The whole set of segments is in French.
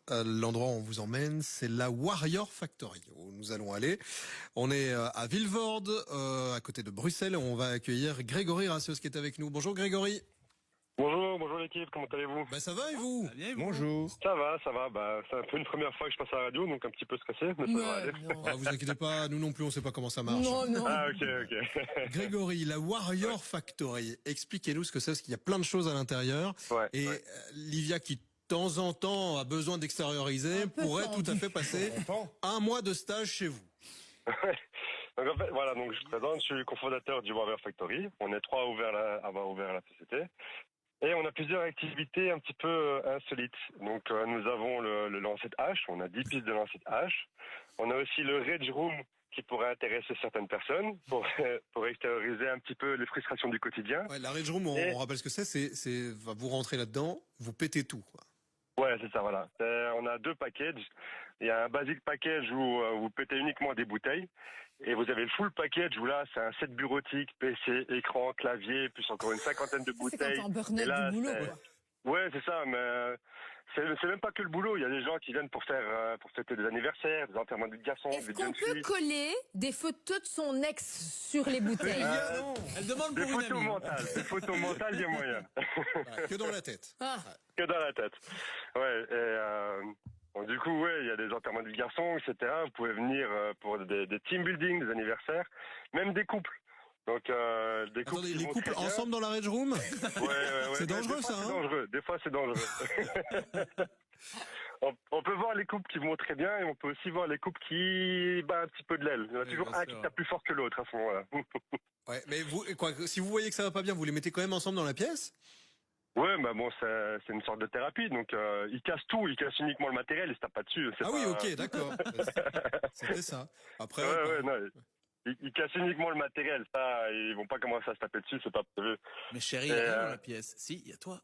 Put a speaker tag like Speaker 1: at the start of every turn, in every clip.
Speaker 1: L'endroit où on vous emmène, c'est la Warrior Factory où nous allons aller. On est à Vilvoorde, à côté de Bruxelles. On va accueillir Grégory Racios qui est avec nous. Bonjour Grégory.
Speaker 2: Bonjour l'équipe, comment allez-vous?
Speaker 1: Ça va et vous?
Speaker 3: Bonjour.
Speaker 2: Ça va. C'est un peu une première fois que je passe à la radio, donc un petit peu stressé, mais ça va aller.
Speaker 1: Vous inquiétez pas, nous non plus, on sait pas comment ça marche.
Speaker 4: Non.
Speaker 2: Ah ok.
Speaker 1: Grégory, la Warrior Factory, expliquez-nous ce que c'est, parce qu'il y a plein de choses à l'intérieur. Et Livia, qui de temps en temps a besoin d'extérioriser, pourrait tout à fait passer un mois de stage chez vous.
Speaker 2: Donc en fait, donc je présente, je suis le cofondateur du Warrior Factory. On est 3 à avoir ouvert la société. Et on a plusieurs activités un petit peu insolites. Donc nous avons le lancer de hache, on a 10 pistes de lancer de hache. On a aussi le Rage Room qui pourrait intéresser certaines personnes pour extérioriser un petit peu les frustrations du quotidien.
Speaker 1: La Rage Room, on rappelle ce que c'est vous rentrez là-dedans, vous pétez tout, quoi.
Speaker 2: Ouais, c'est ça, voilà. On a 2 packages. Il y a un basic package où vous pétez uniquement des bouteilles. Et vous avez le full package où là, c'est un set bureautique, PC, écran, clavier, plus encore une 50aine de bouteilles.
Speaker 4: C'est quand t'es en burn-out du boulot, quoi.
Speaker 2: Ouais, c'est ça, mais c'est même pas que le boulot. Il y a des gens qui viennent pour fêter des anniversaires, des enterrements de garçons,
Speaker 4: Est-ce
Speaker 2: des
Speaker 4: qu'on
Speaker 2: jeunes
Speaker 4: peut
Speaker 2: filles.
Speaker 4: coller des photos de son ex sur les bouteilles?
Speaker 3: Elle demande
Speaker 2: Des
Speaker 3: pour une
Speaker 2: photos
Speaker 3: amie.
Speaker 2: mentales. Des photos mentales, il y a moyen.
Speaker 1: Que dans la tête.
Speaker 2: Que dans la tête. Ouais, et du coup, il y a des enterrements de garçons, etc. Vous pouvez venir pour des team building, des anniversaires, même des couples. Donc, des couples.
Speaker 1: Attendez, les couples ensemble dans la Rage Room?
Speaker 2: Ouais.
Speaker 1: C'est dangereux, ça,
Speaker 2: C'est dangereux. Des fois, c'est dangereux. On peut voir les couples qui vont très bien et on peut aussi voir les couples qui battent un petit peu de l'aile. Il y en a toujours un qui tape plus fort que l'autre à ce moment-là.
Speaker 1: Ouais, mais si vous voyez que ça va pas bien, vous les mettez quand même ensemble dans la pièce?
Speaker 2: Ouais, c'est une sorte de thérapie. Donc, ils cassent tout, ils cassent uniquement le matériel, ils se tapent pas dessus.
Speaker 1: Ok, d'accord. C'était ça. Après.
Speaker 2: Non. Ils cassent uniquement le matériel, ça, ils vont pas commencer à se taper dessus, c'est pas prévu.
Speaker 3: Mais chérie, il y a rien dans la pièce. Si, il y a toi.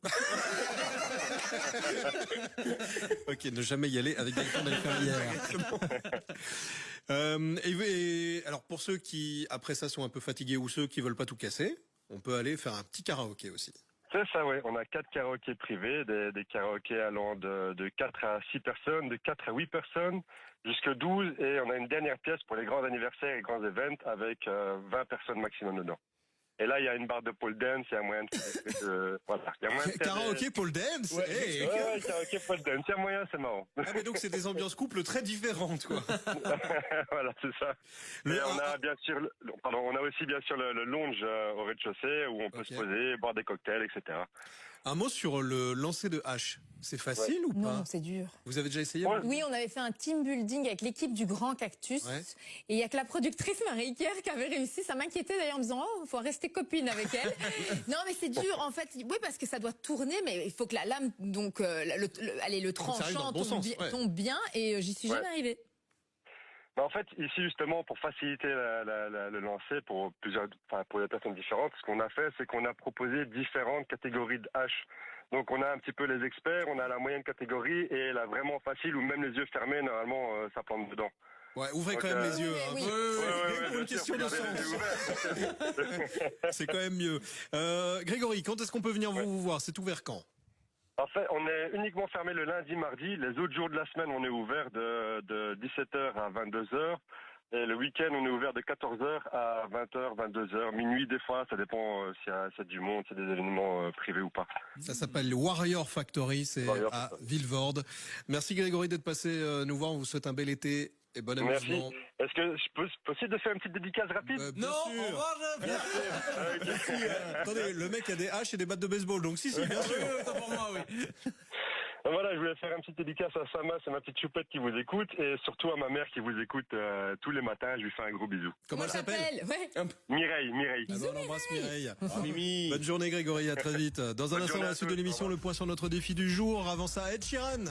Speaker 1: Ok, ne jamais y aller avec quelqu'un d'aller faire alors, pour ceux qui, après ça, sont un peu fatigués ou ceux qui veulent pas tout casser, on peut aller faire un petit karaoké aussi.
Speaker 2: C'est ça, ouais. On a 4 karaokés privés, des karaokés allant de 4 à 6 personnes, de 4 à 8 personnes, jusqu'à 12. Et on a une dernière pièce pour les grands anniversaires et grands events avec 20 personnes maximum dedans. Et là, il y a une barre de pole dance, il y a moyen de voilà. Il y a moyen de faire
Speaker 1: karaoké pole dance?
Speaker 2: Karaoké pole dance, il y a moyen, c'est marrant.
Speaker 1: Mais donc, c'est des ambiances couples très différentes, quoi.
Speaker 2: Voilà, c'est ça. Et on a bien sûr, on a aussi bien sûr le lounge au rez-de-chaussée où on peut se poser, boire des cocktails, etc.
Speaker 1: Un mot sur le lancer de hache. C'est facile ou pas?
Speaker 4: Non, c'est dur.
Speaker 1: Vous avez déjà essayé?
Speaker 4: Oui, on avait fait un team building avec l'équipe du Grand Cactus. Et il y a que la productrice Marie-Claire qui avait réussi. Ça m'inquiétait d'ailleurs en me disant, faut rester copine avec elle. Non, mais c'est dur, en fait. Oui, parce que ça doit tourner, mais il faut que la lame, donc, le tranchant tombe bien. Et j'y suis jamais arrivée.
Speaker 2: En fait, ici, justement, pour faciliter le lancer pour des personnes différentes, ce qu'on a fait, c'est qu'on a proposé différentes catégories de haches. Donc, on a un petit peu les experts, on a la moyenne catégorie et la vraiment facile où même les yeux fermés, normalement, ça plante dedans.
Speaker 1: Ouais, ouvrez quand même les yeux.
Speaker 2: Pour
Speaker 1: une question de sens. C'est quand même mieux. Grégory, quand est-ce qu'on peut venir vous voir? C'est ouvert quand?
Speaker 2: En fait, on est uniquement fermé le lundi, mardi. Les autres jours de la semaine, on est ouvert de 17h à 22h. Et le week-end, on est ouvert de 14h à 20h, 22h, minuit des fois. Ça dépend s'il y a du monde, s'il y a des événements privés ou pas.
Speaker 1: Ça s'appelle le Warrior Factory, c'est à Vilvoorde. Merci Grégory d'être passé nous voir. On vous souhaite un bel été et bon amusement.
Speaker 2: Merci. Est-ce que je possible de faire une petite dédicace rapide?
Speaker 1: Bien sûr. Bien sûr. Attendez, le mec a des haches et des battes de baseball, donc si, bien sûr.
Speaker 3: Pour moi, oui.
Speaker 2: Voilà, je voulais faire une petite dédicace à Sama, c'est ma petite choupette qui vous écoute, et surtout à ma mère qui vous écoute tous les matins. Je lui fais un gros bisou.
Speaker 1: Comment elle s'appelle?
Speaker 2: Mireille.
Speaker 1: On embrasse Mireille. Mimi. Bonne journée Grégory, à très vite. Dans un instant, la suite de l'émission, le point sur notre défi du jour. Avant ça, Ed Sheeran.